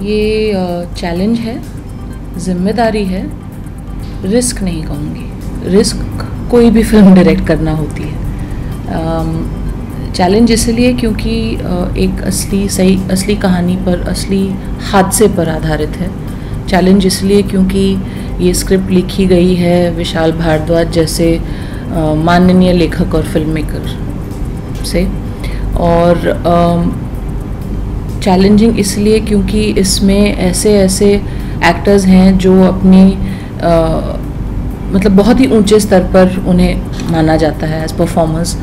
ये चैलेंज है, जिम्मेदारी है, रिस्क नहीं कहूँगी। रिस्क कोई भी फिल्म डायरेक्ट करना होती है। चैलेंज इसलिए क्योंकि एक असली कहानी पर, असली हादसे पर आधारित है। चैलेंज इसलिए क्योंकि ये स्क्रिप्ट लिखी गई है विशाल भारद्वाज जैसे माननीय लेखक और फिल्म मेकर से। और चैलेंजिंग इसलिए क्योंकि इसमें ऐसे एक्टर्स हैं जो अपनी मतलब बहुत ही ऊंचे स्तर पर उन्हें माना जाता है एज परफॉर्मर्स,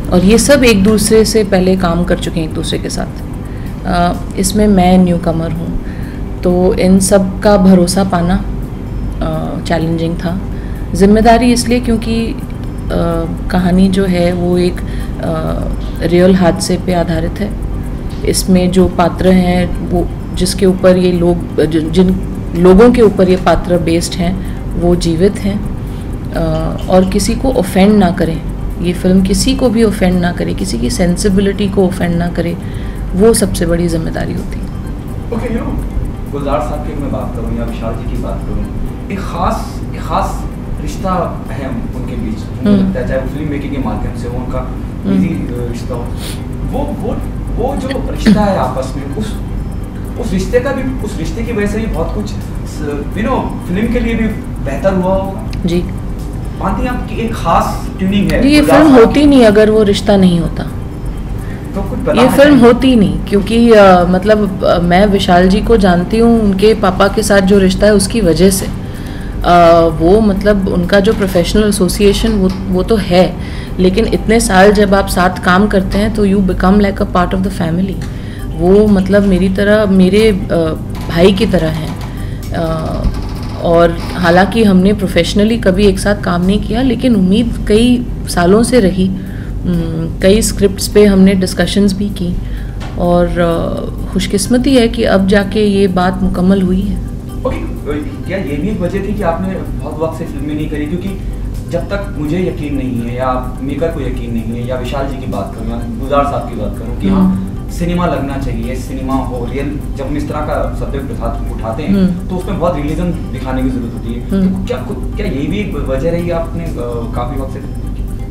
और ये सब एक दूसरे से पहले काम कर चुके हैं एक दूसरे के साथ। इसमें मैं न्यू कमर हूँ, तो इन सब का भरोसा पाना चैलेंजिंग था। जिम्मेदारी इसलिए क्योंकि कहानी जो है वो एक रियल हादसे पे आधारित है। इसमें जो पात्र हैं वो जिसके ऊपर ये लोग, जिन लोगों के ऊपर ये पात्र बेस्ड हैं वो जीवित हैं, और किसी को ऑफेंड ना करें। ये फिल्म किसी को भी ऑफेंड ना करे, किसी की सेंसिबिलिटी को ऑफेंड ना करे, वो सबसे बड़ी जिम्मेदारी होती है। ओके, गुलजार साहब की मैं बात करूँ या विशाल जी की बात करूँ, एक खास रिश्ता है उनके बीच, मुझे लगता है, चाहे वो फिल्म मेकिंग के माध्यम से हो, उनका निजी रिश्ता हो, वो जो रिश्ता है आपस में, उस रिश्ते का भी, उस रिश्ते की वजह से भी बहुत कुछ फिल्म के लिए भी बेहतर हुआ होगा जी। मानती हैं आपकी एक खास ट्यूनिंग है। ये फिल्म होती नहीं अगर वो रिश्ता नहीं होता, तो ये फिल्म होती नहीं। क्योंकि मतलब मैं विशाल जी को जानती हूँ उनके पापा के साथ जो रिश्ता है उसकी वजह से। वो मतलब उनका जो प्रोफेशनल एसोसिएशन वो तो है, लेकिन इतने साल जब आप साथ काम करते हैं तो you become like a part of the family. वो मतलब मेरी तरह, मेरे भाई की तरह हैं। और हालांकि हमने प्रोफेशनली कभी एक साथ काम नहीं किया, लेकिन उम्मीद कई सालों से रही। कई स्क्रिप्ट्स पे हमने डिस्कशंस भी की, और खुशकिस्मती है कि अब जाके ये बात मुकम्मल हुई है। क्या ये भी एक वजह थी कि आपने बहुत वक्त से फिल्में नहीं करी? क्योंकि जब तक मुझे यकीन नहीं है, या मेकर को यकीन नहीं है, या विशाल जी की बात करूँ या गुलजार साहब की बात करूँ कि हाँ सिनेमा लगना चाहिए, सिनेमा हो रियल, जब हम इस तरह का सब्जेक्ट उठाते हैं तो उसमें बहुत रियलिज्म दिखाने की जरूरत होती है। तो क्या ये भी एक वजह रही आपने काफ़ी वक्त से?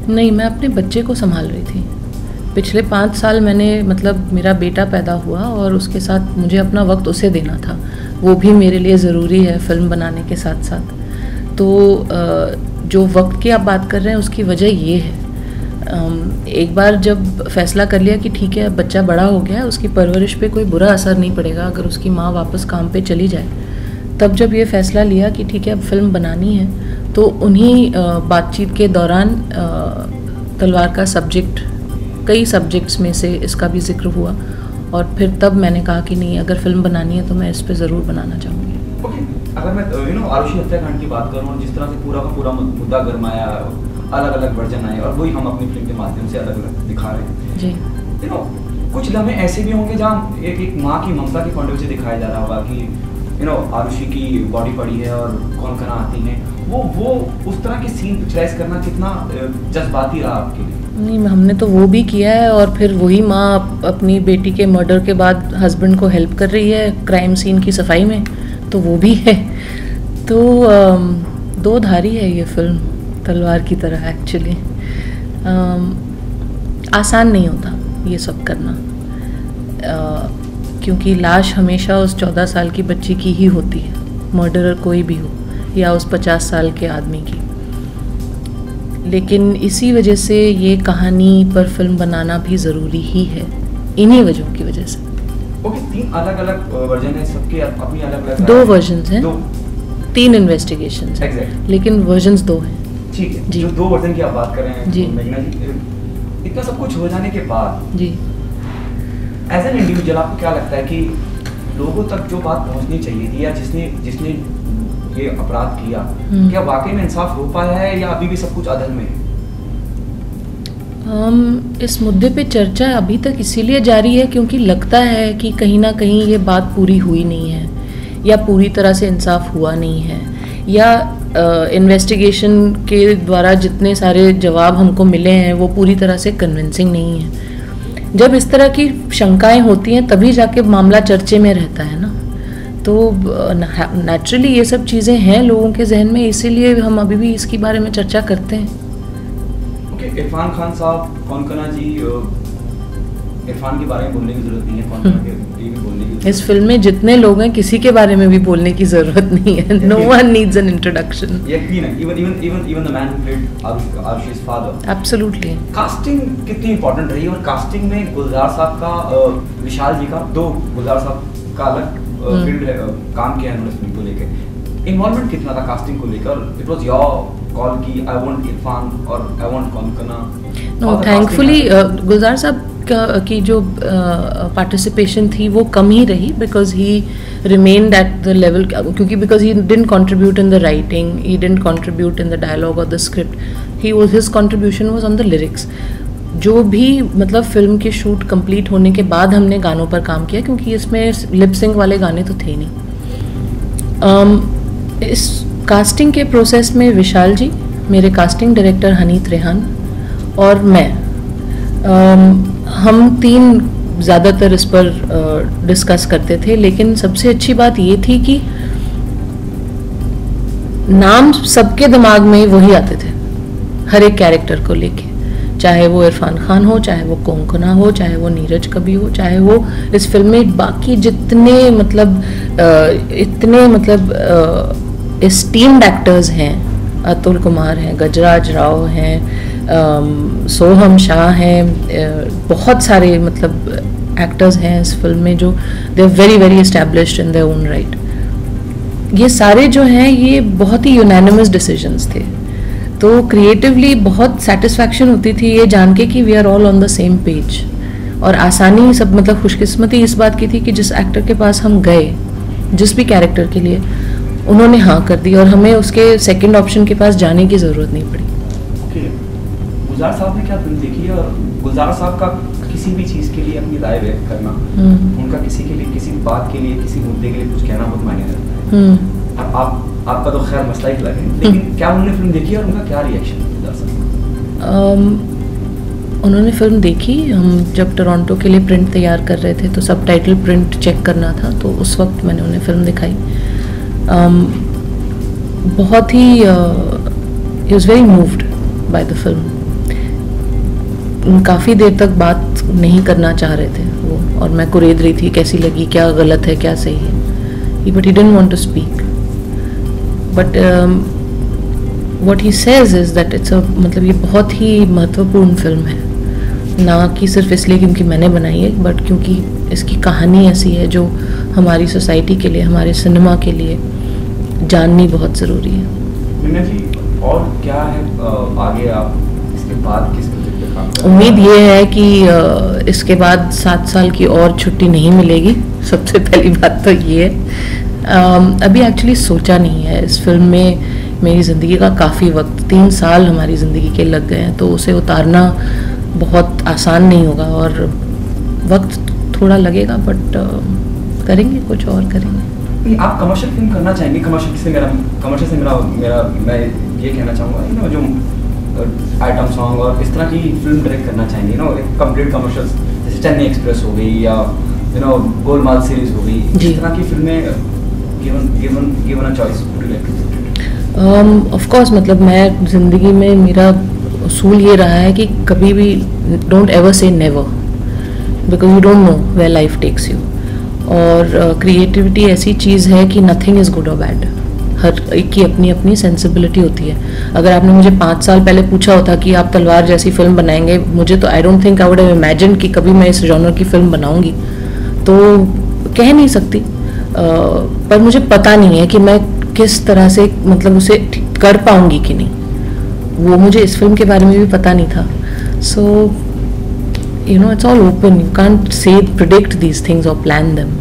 नहीं, मैं अपने बच्चे को संभाल रही थी। पिछले 5 साल मैंने, मतलब मेरा बेटा पैदा हुआ और उसके साथ मुझे अपना वक्त उसे देना था। वो भी मेरे लिए ज़रूरी है फिल्म बनाने के साथ साथ। तो जो वक्त की आप बात कर रहे हैं उसकी वजह ये है, एक बार जब फैसला कर लिया कि ठीक है बच्चा बड़ा हो गया है, उसकी परवरिश पे कोई बुरा असर नहीं पड़ेगा अगर उसकी माँ वापस काम पे चली जाए, तब जब ये फैसला लिया कि ठीक है अब फिल्म बनानी है, तो उन्हीं बातचीत के दौरान तलवार का सब्जेक्ट, कई सब्जेक्ट्स में से इसका भी जिक्र हुआ, और फिर तब मैंने कहा कि नहीं, अगर फिल्म बनानी है तो मैं इस पे ज़रूर बनाना चाहूँगी। अगर मैं आरुषि हत्याकांड की बात करूँ, जिस तरह से पूरा का पूरा मुद्दा गरमाया, अलग अलग वर्जन आए, और वही हम अपनी फिल्म के माध्यम से अलग अलग दिखा रहे हैं जी। कुछ लम्हे ऐसे भी होंगे जहाँ एक माँ की ममता के पॉइंट ऑफ व्यू से दिखाया जा रहा होगा कि आरुषि की बॉडी पड़ी है और कौन कना आती है, वो उस तरह के सीन पिक्चराइज करना कितना जज्बाती रहा आपके लिए? नहीं, हमने तो वो भी किया है, और फिर वही माँ अपनी बेटी के मर्डर के बाद हस्बैंड को हेल्प कर रही है क्राइम सीन की सफाई में, तो वो भी है। तो दो धारी है ये फिल्म, तलवार की तरह एक्चुअली। आसान नहीं होता ये सब करना, क्योंकि लाश हमेशा उस 14 साल की बच्ची की ही होती है, मर्डरर कोई भी हो, या उस 50 साल के आदमी की। लेकिन इसी वजह से ये कहानी पर फिल्म बनाना भी ज़रूरी ही है, इन्हीं वजहों की वजह से। ओके, 3 अलग अलग वर्जन है, सबके अपनी अलग अलग 2 वर्जन्स हैं, 3 इन्वेस्टिगेशंस हैं, लेकिन वर्जन्स 2 हैं। ठीक है, जो 2 वर्जन की आप बात कर रहे हैं जी, मेघना जी, इतना सब कुछ हो जाने के बाद जी, एज एन इंडिविजुअल आपको क्या लगता है कि लोगों तक जो बात पहुंचनी चाहिए थी, या जिसने ये अपराध किया, क्या वाकई में इंसाफ हो पाया है, या अभी भी सब कुछ अधर में है? इस मुद्दे पे चर्चा अभी तक इसीलिए जारी है क्योंकि लगता है कि कहीं ना कहीं ये बात पूरी हुई नहीं है, या पूरी तरह से इंसाफ हुआ नहीं है, या इन्वेस्टिगेशन के द्वारा जितने सारे जवाब हमको मिले हैं वो पूरी तरह से कन्विंसिंग नहीं है। जब इस तरह की शंकाएं होती हैं तभी जाके मामला चर्चे में रहता है ना। तो नेचुरली ये सब चीज़ें हैं लोगों के जहन में, इसीलिए हम अभी भी इसके बारे में चर्चा करते हैं। ओके, इरफान खान साहब, कौनकना जी, इरफान के बारे में बोलने की जरूरत नहीं है, कौनकना के लिए भी बोलने की इस फिल्म में जितने लोग हैं किसी के बारे में भी बोलने की जरूरत नहीं है। No one needs an introduction. यकीन है, even the man who played Aarushi's father. Absolutely. Casting कितनी इंपॉर्टेंट रही, और कास्टिंग में गुलजार साहब का, विशाल जी का, दो गुलजार साहब का अलग फील्ड काम किया है उन्होंने फिल्म को लेकर, इन्वॉल्वमेंट कितना था कास्टिंग को लेकर? इट वाज योर कॉल की आई वांट इरफान और I want Konkona? No, thankfully Gulzar साहब की जो पार्टिसिपेशन थी वो कम ही रही, because he remained at the level, क्योंकि because he didn't contribute in the writing, he didn't contribute in the dialogue और the script, his contribution was on the lyrics. जो भी मतलब फिल्म की शूट कंप्लीट होने के बाद हमने गानों पर काम किया, क्योंकि इसमें लिप सिंक वाले गाने तो थे नहीं। इस कास्टिंग के प्रोसेस में विशाल जी, मेरे कास्टिंग डायरेक्टर हनीत रेहान और मैं, हम तीन ज़्यादातर इस पर डिस्कस करते थे। लेकिन सबसे अच्छी बात ये थी कि नाम सबके दिमाग में वही आते थे हर एक कैरेक्टर को लेके, चाहे वो इरफान खान हो, चाहे वो कौनकना हो, चाहे वो नीरज कबीर हो, चाहे वो इस फिल्म में बाकी जितने मतलब एस्टीम्ड एक्टर्स हैं, अतुल कुमार हैं, गजराज राव हैं, सोहम शाह हैं, बहुत सारे मतलब एक्टर्स हैं इस फिल्म में जो they are very very established in their own right. ये सारे जो हैं ये बहुत ही यूनानिमस डिसीजंस थे, तो क्रिएटिवली बहुत सेटिस्फैक्शन होती थी ये जान के कि we are all on the same page. और आसानी सब मतलब खुशकिस्मती इस बात की थी कि जिस एक्टर के पास हम गए, जिस भी कैरेक्टर के लिए, उन्होंने हाँ कर दी और हमें उसके सेकंड ऑप्शन के पास जाने की ज़रूरत नहीं पड़ी। ओके, गुलजार साहब ने क्या फिल्म देखी है, और गुलजार साहब का किसी भी चीज़ के लिए अपनी राय व्यक्त करना, उनका किसी के लिए, किसी बात के लिए, किसी मुद्दे के लिए कुछ कहना बहुत मायने रखता है। आपका तो खैर मसला ही अलग है, लेकिन क्या उन्होंने फिल्म देखी और उनका क्या रिएक्शन है गुलजार साहब? उन्होंने फिल्म देखी। हम जब टोरंटो के लिए प्रिंट तैयार कर रहे थे तो सबटाइटल प्रिंट चेक करना था, तो उस वक्त मैंने उन्हें फिल्म दिखाई। बहुत ही he was very moved by the film. काफ़ी देर तक बात नहीं करना चाह रहे थे वो, और मैं कुरेद रही थी कैसी लगी, क्या गलत है, क्या सही है, but he didn't want to speak. But what he says is that it's मतलब ये बहुत ही महत्वपूर्ण फिल्म है, ना कि सिर्फ इसलिए क्योंकि मैंने बनाई है, बट क्योंकि इसकी कहानी ऐसी है जो हमारी सोसाइटी के लिए, हमारे सिनेमा के लिए जाननी बहुत ज़रूरी है। मीना जी, और क्या है आगे आप इसके बाद किस प्रोजेक्ट पे काम कर रहे हैं? उम्मीद ये है कि इसके बाद 7 साल की और छुट्टी नहीं मिलेगी, सबसे पहली बात तो ये है। अभी एक्चुअली सोचा नहीं है। इस फिल्म में मेरी ज़िंदगी का काफ़ी वक्त, 3 साल हमारी ज़िंदगी के लग गए हैं, तो उसे उतारना बहुत आसान नहीं होगा और वक्त थोड़ा लगेगा, बट करेंगे, कुछ और करेंगे। आप कमर्शियल फिल्म करना चाहेंगे? कमर्शियल से मेरा मैं ये कहना चाहूँगा जो आइटम सॉन्ग और इस तरह की फिल्म डायरेक्ट करना चाहेंगे, एक कंप्लीट कमर्शियल, जैसे चेन्नई एक्सप्रेस हो गई या गोलमाल सीरीज हो गई, इस तरह की फिल्में given a choice of course. मतलब मैं ज़िंदगी में मेरा उसूल ये रहा है कि कभी भी don't ever say never, because you don't know where life takes you. और क्रिएटिविटी ऐसी चीज़ है कि नथिंग इज़ गुड और बैड, हर एक की अपनी अपनी सेंसिबिलिटी होती है। अगर आपने मुझे 5 साल पहले पूछा होता कि आप तलवार जैसी फिल्म बनाएंगे, मुझे तो I don't think I would have imagined कि कभी मैं इस जॉनर की फिल्म बनाऊंगी, तो कह नहीं सकती। पर मुझे पता नहीं है कि मैं किस तरह से मतलब उसे कर पाऊंगी कि नहीं, वो मुझे इस फिल्म के बारे में भी पता नहीं था। सो it's all open. You can't say, predict these things or plan them.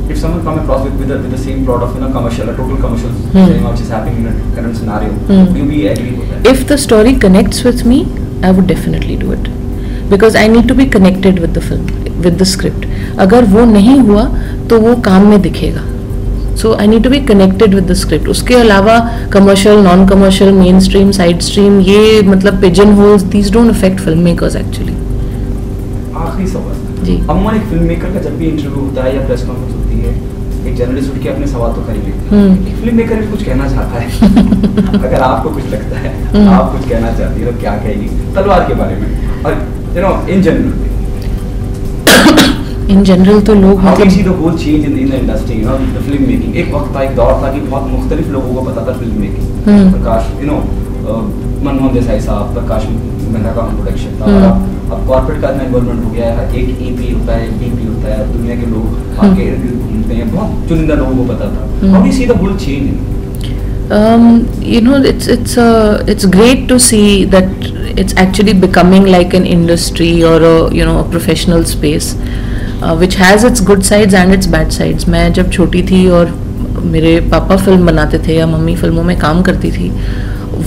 If someone come across with the same plot of commercial, a total commercial cinema which is happening in a current scenario, would you be agree with that? If the story connects with me, I would definitely do it, because I need to be connected with the film, with the script. अगर वो नहीं हुआ तो वो काम में दिखेगा. So I need to be connected with the script. उसके अलावा commercial, non-commercial, mainstream, side stream, ये मतलब pigeon holes, these don't affect filmmakers actually. आखिरी सवाल जी, अमूमन एक फिल्म मेकर का जब भी इंटरव्यू होता है या प्रेस कॉन्फ्रेंस होती है, एक जर्नलिस्ट उठ के अपने सवाल तो कर ही लेते हैं, एक फिल्म मेकर कुछ कहना चाहता है अगर आपको कुछ लगता है आप कुछ कहना चाहती है तो क्या कहेगी तलवार के बारे में, और यू नो इन जनरल तो लोग मतलब the whole change in the industry, you know the film making. एक वक्त था, एक दौर था कि बहुत मुख्तलिफ लोगों को पता था film making, Prakash you know Manmohan Desai साहब, प्रकाश मेहरा का प्रोडक्शन था, अब कॉर्पोरेट का इतना इन्वॉल्वमेंट हो गया है, एक EP होता है, BP होता है, दुनिया के लोग आके घूमते हैं, बहुत चुनिंदा लोगों को पता था। How do you see the whole change? You know, it's great to see that it's actually becoming like an industry or a professional space, which has its good sides and its bad sides. मैं जब छोटी थी और मेरे पापा film बनाते थे या मम्मी फिल्मों में काम करती थी,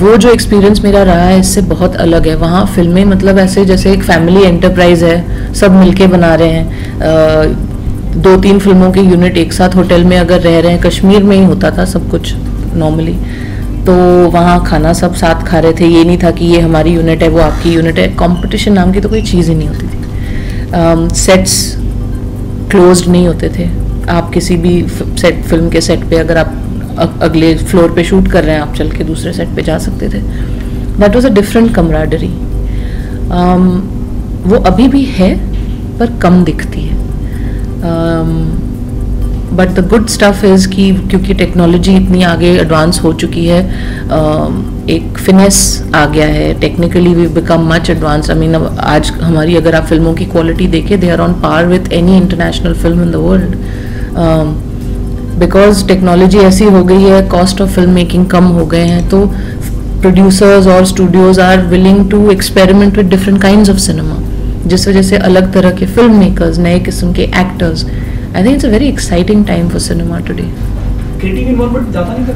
वो जो एक्सपीरियंस मेरा रहा है इससे बहुत अलग है। वहाँ फिल्में मतलब ऐसे जैसे एक फैमिली एंटरप्राइज है, सब मिलके बना रहे हैं। 2-3 फिल्मों के यूनिट एक साथ होटल में अगर रह रहे हैं, कश्मीर में ही होता था सब कुछ नॉर्मली, तो वहाँ खाना सब साथ खा रहे थे। ये नहीं था कि ये हमारी यूनिट है वो आपकी यूनिट है, कंपटीशन नाम की तो कोई चीज़ ही नहीं होती थी। सेट्स क्लोज्ड नहीं होते थे, आप किसी भी फिल्म के सेट पे अगर आप अगले फ्लोर पे शूट कर रहे हैं, आप चल के दूसरे सेट पे जा सकते थे। That was a different camaraderie. वो अभी भी है पर कम दिखती है। But the good stuff is कि क्योंकि टेक्नोलॉजी इतनी आगे एडवांस हो चुकी है, एक फिनेस आ गया है, technically we become much advance. I mean आज हमारी अगर आप फिल्मों की क्वालिटी देखें, they are on par with any international film in the world, because technology ऐसी हो गई है, कॉस्ट ऑफ फिल्म मेकिंग कम हो गए हैं, तो प्रोड्यूसर्स और studios are willing to experiment with different kinds of cinema, जिस वजह से अलग तरह के फिल्म मेकर्स, नए किस्म के actors, I think it's a very exciting time for cinema today. Creative involvement ज़्यादा नहीं था,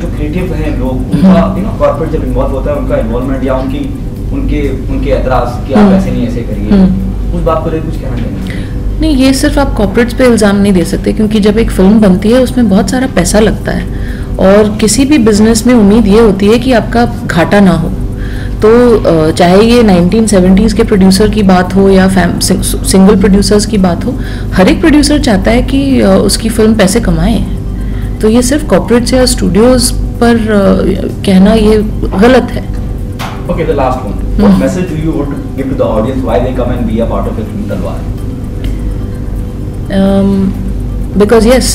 जो क्रिएटिव हैं लोग, उनका यू नो कॉर्पोरेट जब इन्वॉल्व होता है, उनका इन्वॉल्वमेंट या उनके एतराज़ कि आप ऐसे नहीं ऐसे करिए, उस बात को लेकर कुछ कहना चाहिए? नहीं, ये सिर्फ आप कॉर्पोरेट्स पे इल्ज़ाम नहीं दे सकते, क्योंकि जब एक फिल्म बनती है उसमें बहुत सारा पैसा लगता है, और किसी भी बिजनेस में उम्मीद ये होती है कि आपका घाटा ना हो। तो चाहे ये 1970s के प्रोड्यूसर की बात हो या सिंगल प्रोड्यूसर्स की बात हो, हर एक प्रोड्यूसर चाहता है कि उसकी फिल्म पैसे कमाए। तो ये सिर्फ कॉर्पोरेट्स या स्टूडियोज पर कहना ये गलत है। Okay, the last one. What message do you want to give to the audience why they come and be a part of a film Talwar? Because yes,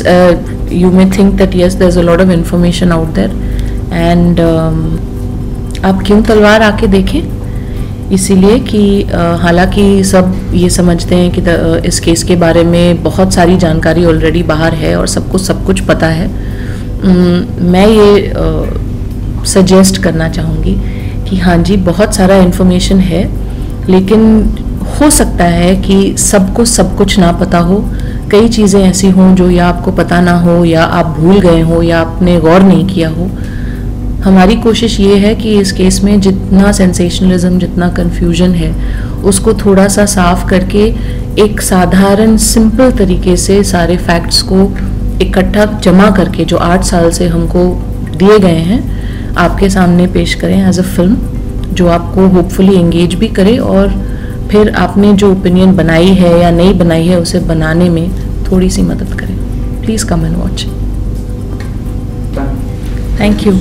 you may think that yes, there's a lot of information out there, and आप क्यों तलवार आके देखें, इसीलिए कि हालांकि सब ये समझते हैं कि इस केस के बारे में बहुत सारी जानकारी ऑलरेडी बाहर है और सबको सब कुछ पता है। मैं ये सजेस्ट करना चाहूँगी कि हाँ जी, बहुत सारा इन्फॉर्मेशन है, लेकिन हो सकता है कि सबको सब कुछ ना पता हो। कई चीज़ें ऐसी हों जो या आपको पता ना हो, या आप भूल गए हो, या आपने गौर नहीं किया हो। हमारी कोशिश ये है कि इस केस में जितना सेंसेशनलिज्म, जितना कन्फ्यूजन है, उसको थोड़ा सा साफ करके एक साधारण सिंपल तरीके से सारे फैक्ट्स को इकट्ठा जमा करके जो 8 साल से हमको दिए गए हैं, आपके सामने पेश करें एज अ फिल्म, जो आपको होपफुली एंगेज भी करे और फिर आपने जो ओपिनियन बनाई है या नहीं बनाई है उसे बनाने में थोड़ी सी मदद करें। Please come and watch. Thank you.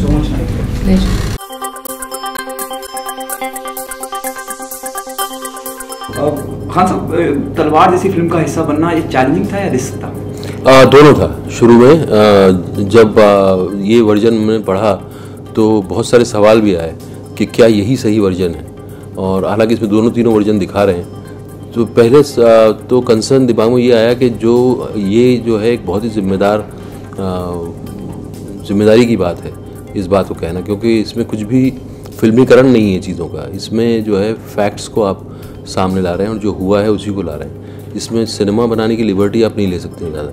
हाँ साहब, तलवार जैसी फिल्म का हिस्सा बनना ये चैलेंजिंग था या रिस्क था? दोनों था। शुरू में जब ये वर्जन मैंने पढ़ा तो बहुत सारे सवाल भी आए कि क्या यही सही वर्जन है, और हालांकि इसमें दोनों तीनों वर्जन दिखा रहे हैं। तो पहले तो कंसर्न दिमाग में ये आया कि ये जो है एक बहुत ही जिम्मेदारी की बात है इस बात को कहना, क्योंकि इसमें कुछ भी फिल्मीकरण नहीं है चीज़ों का। इसमें जो है फैक्ट्स को आप सामने ला रहे हैं और जो हुआ है उसी को ला रहे हैं। इसमें सिनेमा बनाने की लिबर्टी आप नहीं ले सकते हैं ज़्यादा।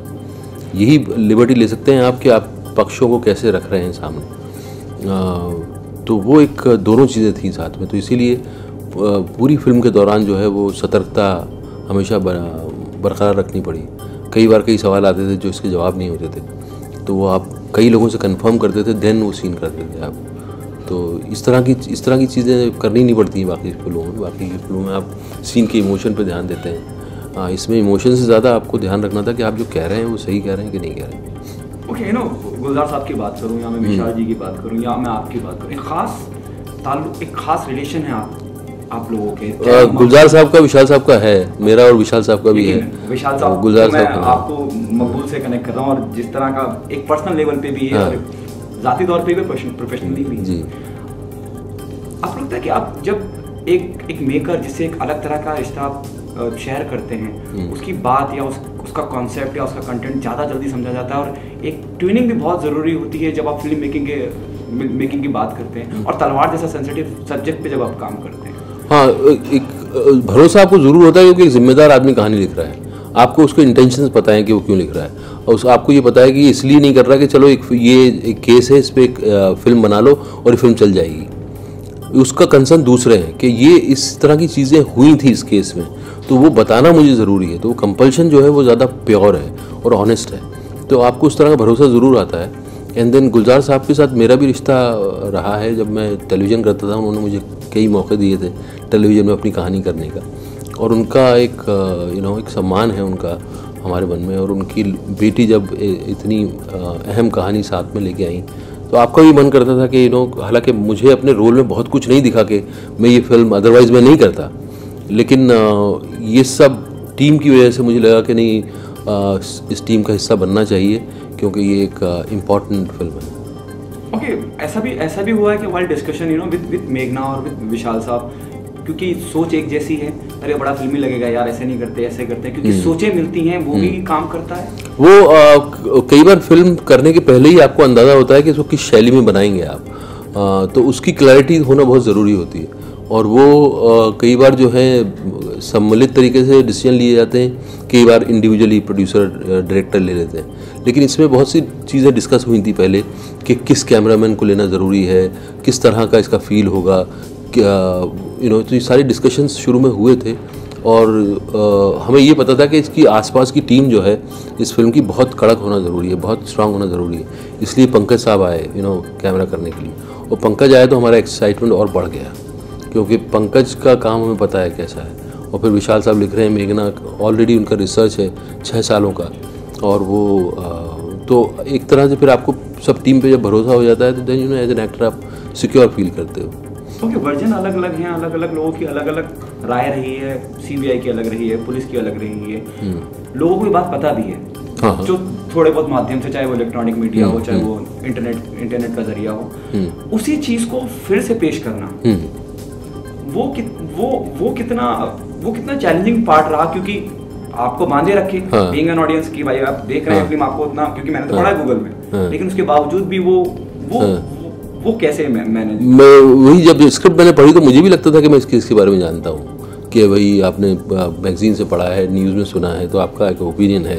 यही लिबर्टी ले सकते हैं आप कि आप पक्षों को कैसे रख रहे हैं सामने। तो वो एक दोनों चीज़ें थी साथ में। तो इसीलिए पूरी फिल्म के दौरान जो है वो सतर्कता हमेशा बरकरार रखनी पड़ी। कई बार कई सवाल आते थे जो इसके जवाब नहीं होते थे, तो वो आप कई लोगों से कंफर्म करते थे, देन वो सीन करते थे आप। तो इस तरह की चीज़ें करनी नहीं पड़ती हैं बाकी फिल्मों में। बाकी फिल्मों में आप सीन के इमोशन पे ध्यान देते हैं, हाँ, इसमें इमोशन से ज़्यादा आपको ध्यान रखना था कि आप जो कह रहे हैं वो सही कह रहे हैं कि नहीं कह रहे हैं। ओके, यू नो, गुलजार साहब की बात करूँ या मैं विशाल जी की बात करूँ या मैं आपकी बात करूँ, एक खास रिलेशन है आप लोगों के। गुलजार साहब का विशाल साहब का है, मेरा और विशाल साहब का भी है। विशाल साहब गुलजार मैं साहब आपको मकबूल से कनेक्ट कर रहा हूँ, और जिस तरह का एक पर्सनल लेवल पे भी है और ज़ाती तौर पे भी प्रोफेशनली भी जी। आपको लगता है कि आप जब एक मेकर जिससे एक अलग तरह का रिश्ता आप शेयर करते हैं, उसकी बात या उसका कॉन्सेप्ट या उसका कंटेंट ज़्यादा जल्दी समझा जाता है, और एक ट्यूनिंग भी बहुत ज़रूरी होती है जब आप फिल्म मेकिंग की बात करते हैं, और तलवार जैसा सेंसिटिव सब्जेक्ट पे जब आप काम करते हैं। हाँ, एक भरोसा आपको ज़रूर होता है क्योंकि एक जिम्मेदार आदमी कहानी लिख रहा है, आपको उसके इंटेंशंस पता है कि वो क्यों लिख रहा है, और आपको ये पता है कि इसलिए नहीं कर रहा कि चलो एक केस है, इस पर एक फिल्म बना लो और ये फिल्म चल जाएगी। उसका कंसर्न दूसरे हैं कि ये इस तरह की चीज़ें हुई थी इस केस में, तो वो बताना मुझे ज़रूरी है। तो वो कंपल्शन जो है वो ज़्यादा प्योर है और ऑनेस्ट है, तो आपको उस तरह का भरोसा ज़रूर आता है। एंड देन गुलजार साहब के साथ मेरा भी रिश्ता रहा है। जब मैं टेलीविज़न करता था, उन्होंने मुझे कई मौके दिए थे टेलीविज़न में अपनी कहानी करने का, और उनका एक एक सम्मान है उनका हमारे मन में। और उनकी बेटी जब इतनी अहम कहानी साथ में लेके आई, तो आपका भी मन करता था कि हालांकि मुझे अपने रोल में बहुत कुछ नहीं दिखा कि मैं ये फिल्म अदरवाइज़ मैं नहीं करता, लेकिन ये सब टीम की वजह से मुझे लगा कि नहीं, इस टीम का हिस्सा बनना चाहिए क्योंकि ये एक इम्पॉर्टेंट फिल्म है। ओके, ऐसा भी हुआ है कि वाइल डिस्कशन विद मेघना और विद विशाल साहब, क्योंकि सोच एक जैसी है, अरे बड़ा फिल्मी लगेगा यार, ऐसे नहीं करते ऐसे करते हैं, क्योंकि सोचें मिलती हैं, वो भी काम करता है। वो कई बार फिल्म करने के पहले ही आपको अंदाज़ा होता है कि इसको किस शैली में बनाएंगे आप, तो उसकी क्लैरिटी होना बहुत ज़रूरी होती है। और वो कई बार जो है सम्मिलित तरीके से डिसीजन लिए जाते हैं, कई बार इंडिविजुअली प्रोड्यूसर डायरेक्टर ले लेते हैं, लेकिन इसमें बहुत सी चीज़ें डिस्कस हुई थी पहले कि किस कैमरामैन को लेना ज़रूरी है, किस तरह का इसका फील होगा, क्या तो ये सारे डिस्कशंस शुरू में हुए थे। और हमें ये पता था कि इसकी आसपास की टीम जो है इस फिल्म की बहुत कड़क होना ज़रूरी है, बहुत स्ट्रांग होना ज़रूरी है। इसलिए पंकज साहब आए कैमरा करने के लिए, और पंकज आए तो हमारा एक्साइटमेंट और बढ़ गया, क्योंकि पंकज का काम हमें पता है कैसा है। और फिर विशाल साहब लिख रहे हैं, मेघना ऑलरेडी उनका रिसर्च है 6 सालों का, और वो तो एक तरह से फिर आपको सब टीम पे जब भरोसा हो जाता है तो देन एज एन एक्टर आप सिक्योर फील करते हो। ओके, वर्जन अलग अलग हैं, अलग अलग लोगों की अलग अलग राय रही है, सीबीआई की अलग रही है, पुलिस की अलग रही है, लोगों को ये बात पता भी है। हाँ। जो थोड़े बहुत माध्यम से, चाहे वो इलेक्ट्रॉनिक मीडिया हो, चाहे वो इंटरनेट का जरिया हो, उसी चीज़ को फिर से पेश करना, वो कितना चैलेंजिंग पार्ट रहा, क्योंकि आपको बांधे रखे बीइंग एन ऑडियंस की, भाई आप देख रहे हैं फिल्म, आपको उतना, क्योंकि मैंने तो पढ़ा है गूगल में, लेकिन उसके बावजूद भी वो कैसे मैनेज। मैं वही जब स्क्रिप्ट मैंने पढ़ी तो मुझे भी लगता था कि मैं इसके बारे में जानता हूँ कि भाई आपने मैगजीन से पढ़ा है, न्यूज़ में सुना है, तो आपका एक ओपिनियन है।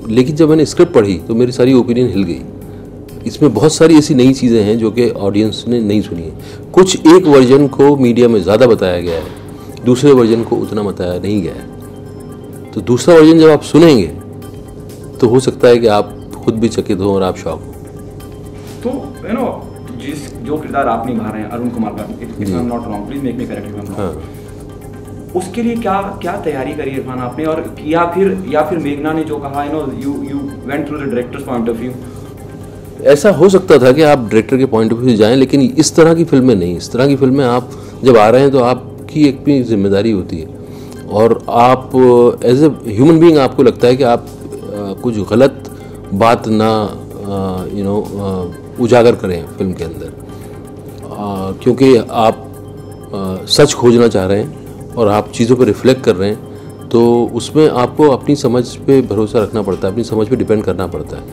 लेकिन जब मैंने स्क्रिप्ट पढ़ी तो मेरी सारी ओपिनियन हिल गई। इसमें बहुत सारी ऐसी नई चीज़ें हैं जो कि ऑडियंस ने नहीं सुनी है। कुछ एक वर्जन को मीडिया में ज़्यादा बताया गया है, दूसरे वर्जन को उतना बताया नहीं गया है। तो दूसरा वर्जन जब आप सुनेंगे तो हो सकता है कि आप खुद भी चकित हो और आप शॉक हो। तो जो किरदार आप निभा रहे हैं अरुण कुमार का, if I am not wrong, please make me correct if I am wrong, उसके लिए क्या तैयारी करी इरफान आपने, और या फिर मेघना ने जो कहा, you went through the directors point of view. ऐसा हो सकता था कि आप डायरेक्टर के पॉइंट ऑफ व्यू से जाएं, लेकिन इस तरह की फिल्में नहीं। इस तरह की फिल्में आप जब आ रहे हैं तो आपकी एक भी जिम्मेदारी होती है, और आप एज ए ह्यूमन बीइंग आपको लगता है कि आप कुछ गलत बात ना उजागर करें फिल्म के अंदर, क्योंकि आप सच खोजना चाह रहे हैं और आप चीज़ों पर रिफ्लेक्ट कर रहे हैं, तो उसमें आपको अपनी समझ पे भरोसा रखना पड़ता है, अपनी समझ पे डिपेंड करना पड़ता है।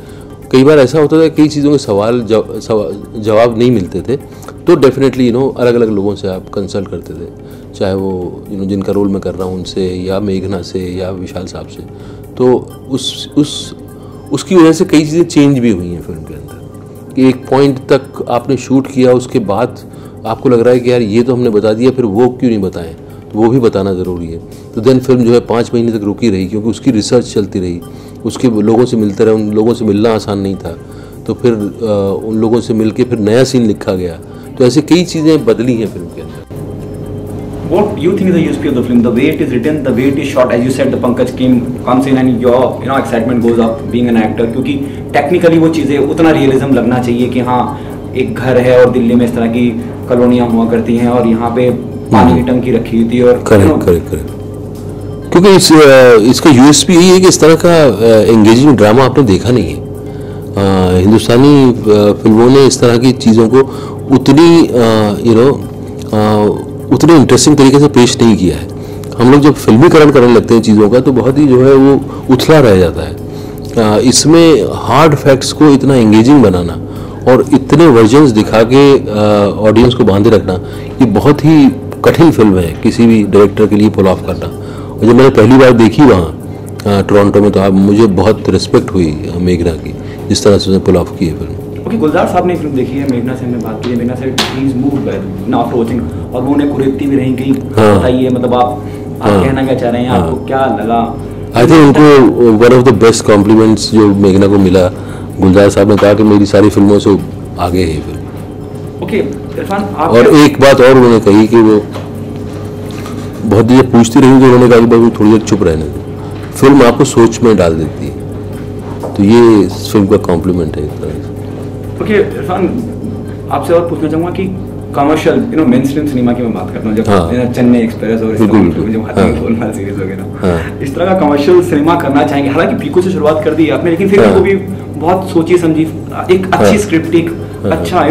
कई बार ऐसा होता था कई चीज़ों के सवाल जवाब नहीं मिलते थे, तो डेफिनेटली अलग अलग लोगों से आप कंसल्ट करते थे, चाहे वो जिनका रोल मैं कर रहा हूँ उनसे, या मेघना से, या विशाल साहब से। तो उसकी वजह से कई चीज़ें चेंज भी हुई हैं फिल्म के अंदर, कि एक पॉइंट तक आपने शूट किया, उसके बाद आपको लग रहा है कि यार ये तो हमने बता दिया, फिर वो क्यों नहीं बताएं, तो वो भी बताना ज़रूरी है। तो देन फिल्म जो है 5 महीने तक रुकी रही, क्योंकि उसकी रिसर्च चलती रही, उसके लोगों से मिलते रहे, उन लोगों से मिलना आसान नहीं था, तो फिर उन लोगों से मिल के फिर नया सीन लिखा गया। तो ऐसे कई चीज़ें बदली हैं फिल्म के अंदर। What you think is the USP of the film? The way it is written, the way it is shot, as you said, the Pankaj comes in and your excitement goes up being an actor, क्योंकि technically वो चीज़ें उतना realism लगना चाहिए कि हाँ एक घर है और दिल्ली में इस तरह की कॉलोनियाँ हुआ करती हैं और यहाँ पे पानी की टंकी रखी हुई थी और करेक्ट क्योंकि इसका यूएसपी यही है कि इस तरह का एंगेजिंग ड्रामा आपने देखा नहीं है। हिंदुस्तानी फिल्मों ने इस तरह की चीज़ों को उतनी उतने इंटरेस्टिंग तरीके से पेश नहीं किया है। हम लोग जब फिल्मीकरण करने लगते हैं चीज़ों का तो बहुत ही जो है वो उथला रह जाता है। इसमें हार्ड फैक्ट्स को इतना एंगेजिंग बनाना और इतने वर्जन्स दिखा के ऑडियंस को बांधे रखना, ये बहुत ही कठिन फिल्म है किसी भी डायरेक्टर के लिए पुल ऑफ करना। और जब मैंने पहली बार देखी वहाँ टोरंटो में तो मुझे बहुत रिस्पेक्ट हुई मेघना की, जिस तरह से उसने पुल ऑफ की है फिल्म। ओके, गुलजार साहब ने फिल्म देखी है, मेघना से हमने बात की है, मेघना से he is moved by after watching, और वो उन्हें कुरेदती भी रही कहीं। बताइए मतलब आप कहना क्या चाह रहे हैं, आपको क्या लगा? आई थिंक उनको one of the best compliments जो मेघना को मिला, गुलजार साहब ने कहा कि मेरी सारी फिल्मों से आगे है फिल्म। ओके इरफान, आप और एक बात और उन्होंने कही कि वो बहुत देर पूछती रही, तो उन्होंने कहा कि भाई थोड़ी देर चुप रहने दो, फिल्म आपको सोच में डाल देती है। तो ये इस फिल्म का कॉम्प्लीमेंट है एक तरह से। ओके इरफान, आपसे और पूछना चाहूँगा कि कमर्शियल मेन स्ट्रीम सिनेमा की मैं बात करता हूँ, जब चेन्नई एक्सप्रेस और गोलमाल सीरीज वगैरह इस तरह का कमर्शियल सिनेमा करना चाहेंगे, हालांकि पीकू से शुरुआत कर दी आपने, लेकिन फिर वो भी बहुत सोची समझी एक अच्छी स्क्रिप्ट, एक अच्छा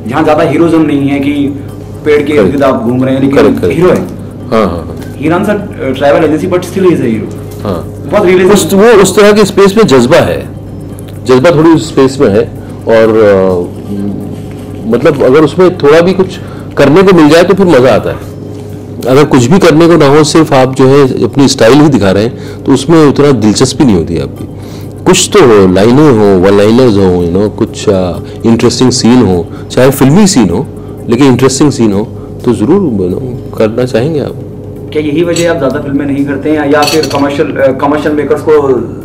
जहाँ ज्यादा हीरोइज्म नहीं है कि पेड़ के इर्द आप घूम रहे हैं, लेकिन हीरो है, हीरान सा travel agency but still is a hero. बहुत रियलिस्टिक, वो उस तरह के स्पेस में जज्बा है, जज्बा थोड़ी उस स्पेस में है। और मतलब अगर उसमें थोड़ा भी कुछ करने को मिल जाए तो फिर मज़ा आता है। अगर कुछ भी करने को ना हो, सिर्फ आप जो है अपनी स्टाइल ही दिखा रहे हैं, तो उसमें उतना दिलचस्पी नहीं होती आपकी। कुछ तो हो, लाइनें हो, वन लाइनर्स हो, कुछ इंटरेस्टिंग सीन हो, चाहे फिल्मी सीन हो लेकिन इंटरेस्टिंग सीन हो, तो ज़रूर करना चाहेंगे आप। क्या यही वजह आप ज़्यादा फिल्में नहीं करते हैं, या फिर कमर्शियल मेकर्स को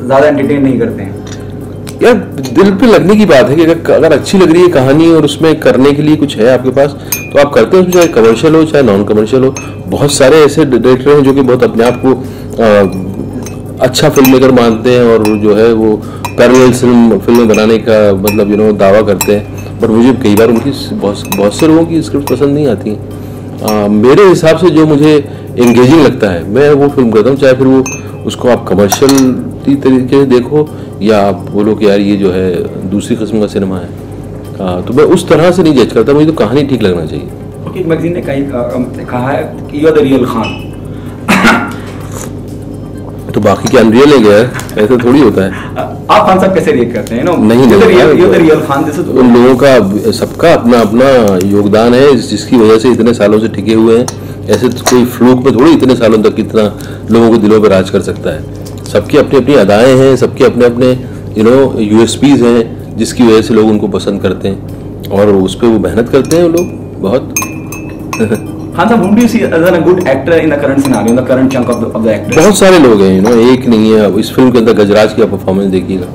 ज़्यादा एंटरटेन नहीं करते हैं? यार दिल पे लगने की बात है कि अगर अच्छी लग रही है कहानी और उसमें करने के लिए कुछ है आपके पास, तो आप करते हैं, उसमें चाहे कमर्शियल हो चाहे नॉन कमर्शियल हो। बहुत सारे ऐसे डायरेक्टर हैं जो कि बहुत अपने आप को अच्छा फिल्म मेकर मानते हैं और जो है वो पैरेलल फिल्में बनाने का मतलब दावा करते हैं, पर मुझे कई बार उनकी बहुत से लोगों की स्क्रिप्ट पसंद नहीं आती हैं। मेरे हिसाब से जो मुझे एंगेजिंग लगता है मैं वो फिल्म करता हूँ, चाहे फिर वो उसको आप कमर्शियल तरीके से देखो या आप बोलो कि यार ये जो है दूसरी किस्म का सिनेमा है। तो मैं उस तरह से नहीं जज करता, मुझे तो कहानी ठीक लगना चाहिए। ओके, एक मैगजीन ने कहा है कि you are the real Khan. तो बाकी क्या अनरियल है क्या? ऐसा थोड़ी होता है। आप खान साहब कैसे रिएक्ट करते हैं? नहीं, यू द रियल खान। उन लोगों का सबका अपना अपना योगदान है जिसकी वजह से इतने सालों से टिके हुए हैं। ऐसे तो कोई फ्लूक में थोड़ी इतने सालों तक कितना लोगों के दिलों पर राज कर सकता है। सबकी अपनी अपनी अदाएं हैं, सबके अपने अपने यूएसपीज हैं जिसकी वजह से लोग उनको पसंद करते हैं और उस पर वो मेहनत करते हैं लोग बहुत। हाँ साहब, whom do you see as a good actor in the current scenario, in the current chunk of the actors? बहुत सारे लोग हैं, एक नहीं है। इस फिल्म के अंदर गजराज की परफॉर्मेंस देखिएगा,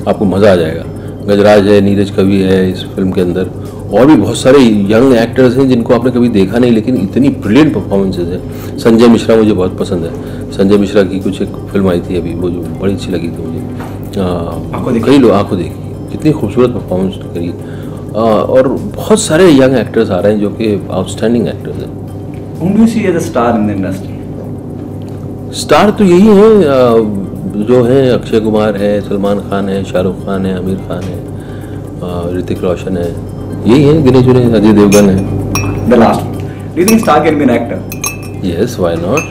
आपको मज़ा आ जाएगा। गजराज है, नीरज कवि है इस फिल्म के अंदर, और भी बहुत सारे यंग एक्टर्स हैं जिनको आपने कभी देखा नहीं लेकिन इतनी ब्रिलियंट परफॉर्मेंसेज है। संजय मिश्रा मुझे बहुत पसंद है। संजय मिश्रा की कुछ एक फिल्म आई थी अभी, वो जो बड़ी अच्छी लगी थी मुझे। कई लोग आंखों देखी, कितनी खूबसूरत परफॉर्मेंस करी। और बहुत सारे यंग एक्टर्स आ रहे हैं जो कि आउटस्टैंडिंग एक्टर्स हैं। Whom do you see as a star in the industry? Star तो यही है जो है, अक्षय कुमार है, सलमान खान है, शाहरुख खान है, आमिर खान है, ऋतिक रोशन है, यही है गिने चुने। अजय देवगन है। The last one. Do you think star can be an actor? Yes, why not?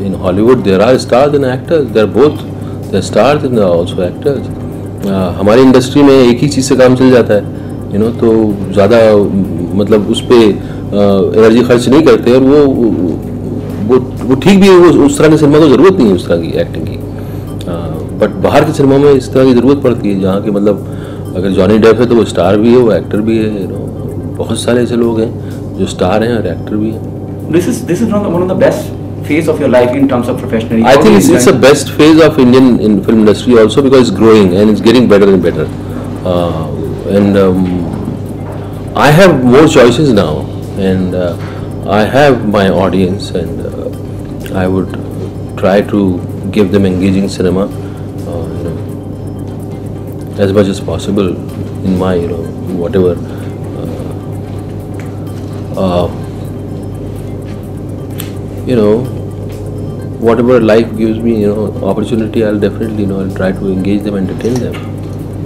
In Hollywood there are stars and actors. They're both. They're stars and they're also actors. हमारी इंडस्ट्री में एक ही चीज़ से काम चल जाता है, तो ज़्यादा मतलब उस पर एनर्जी खर्च नहीं करते। और वो ठीक भी है, वो उस तरह के सिनेमा को ज़रूरत नहीं है उस तरह की एक्टिंग की। बट बाहर के सिनेमा में इस तरह की ज़रूरत पड़ती है, जहाँ के मतलब अगर जॉनी डेप है तो वो स्टार भी है, वो एक्टर भी है। बहुत सारे ऐसे लोग हैं जो स्टार हैं और एक्टर भी हैं। This is one of the best phase of your life in terms of professional. I think it's the best phase of Indian film industry also because it's growing and it's getting better and better. And I have more choices now, and I have my audience, and I would try to give them engaging cinema, as much as possible in my, whatever. Whatever life gives me, opportunity, I'll definitely, I'll try to engage them, entertain them.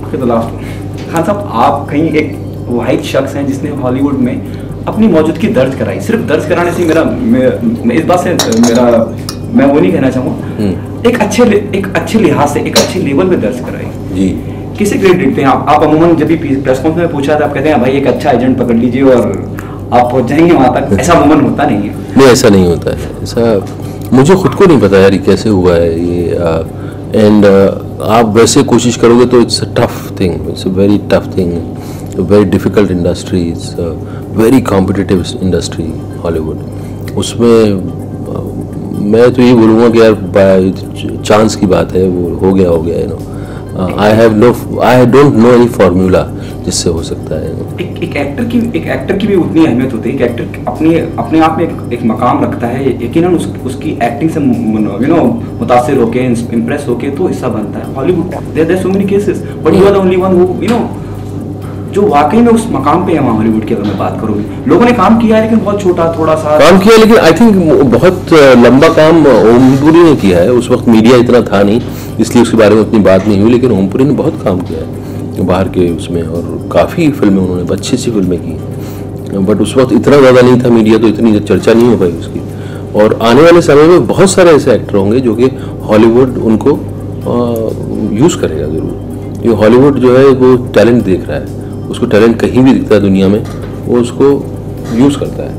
Okay, the last one. Khan साहब, आप कहीं एक वाहिद शख्स हैं जिसने Hollywood में अपनी मौजूदगी दर्ज कराई। सिर्फ दर्ज कराने से मैं इस बात से मैं वो नहीं कहना चाहूँगा, एक अच्छे लिहाज से एक अच्छे लेवल पे दर्ज कराई जी। किसे ग्रेड देते हैं आप? अमूमन जब भी प्रेस कॉन्फ्रेंस में पूछा था, आप कहते हैं भाई एक अच्छा एजेंट पकड़ लीजिए और आप पहुंच जाएंगे वहाँ तक। ऐसा अमूमन होता नहीं है। नहीं, ऐसा नहीं होता है। ऐसा मुझे खुद को नहीं पता यार, ये कैसे हुआ है ये। एंड आप वैसे कोशिश करोगे तो it's a tough thing, it's a very tough thing, very difficult industry, it's very competitive industry Hollywood. उसमें मैं तो ये बोलूँगा कि यार चांस की बात है, वो हो गया I don't know any formula जिससे हो सकता है। एक एक्टर की भी उतनी अहमियत होती है कि एक्टर अपने आप में एक मकाम रखता है। यकीनन उसकी एक्टिंग से मुतासिर होके, इम्प्रेस होके तो हिस्सा बनता है। Hollywood there are so many cases, but you are the only one who जो वाकई में उस मकाम पे है वहाँ हॉलीवुड की। अगर मैं बात करूँ, लोगों ने काम किया है लेकिन बहुत छोटा थोड़ा सा काम किया, लेकिन आई थिंक बहुत लंबा काम ओमपुरी ने किया है। उस वक्त मीडिया इतना था नहीं, इसलिए उसके बारे में उतनी बात नहीं हुई, लेकिन ओमपुरी ने बहुत काम किया है बाहर के उसमें, और काफ़ी फिल्में उन्होंने अच्छी फिल्में की। बट उस वक्त इतना ज़्यादा नहीं था मीडिया, तो इतनी चर्चा नहीं हो पाई उसकी। और आने वाले समय में बहुत सारे ऐसे एक्टर होंगे जो कि हॉलीवुड उनको यूज़ करेगा ज़रूर। ये हॉलीवुड जो है वो टैलेंट देख रहा है, उसको टैलेंट कहीं भी दिखता है दुनिया में, वो उसको यूज़ करता है।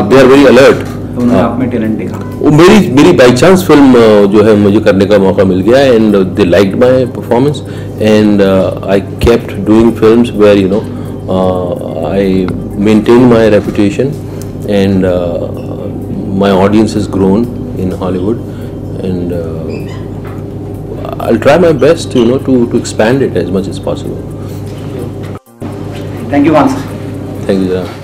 They are very alert. आप में टैलेंट देखा? वो मेरी बाई चांस फिल्म जो है मुझे करने का मौका मिल गया, and they liked my performance, and I kept doing films where I maintain my reputation, and my audience has grown in Hollywood, and I'll try my best, to expand it as much as possible. Thank you, Hans. Thank you, Jara.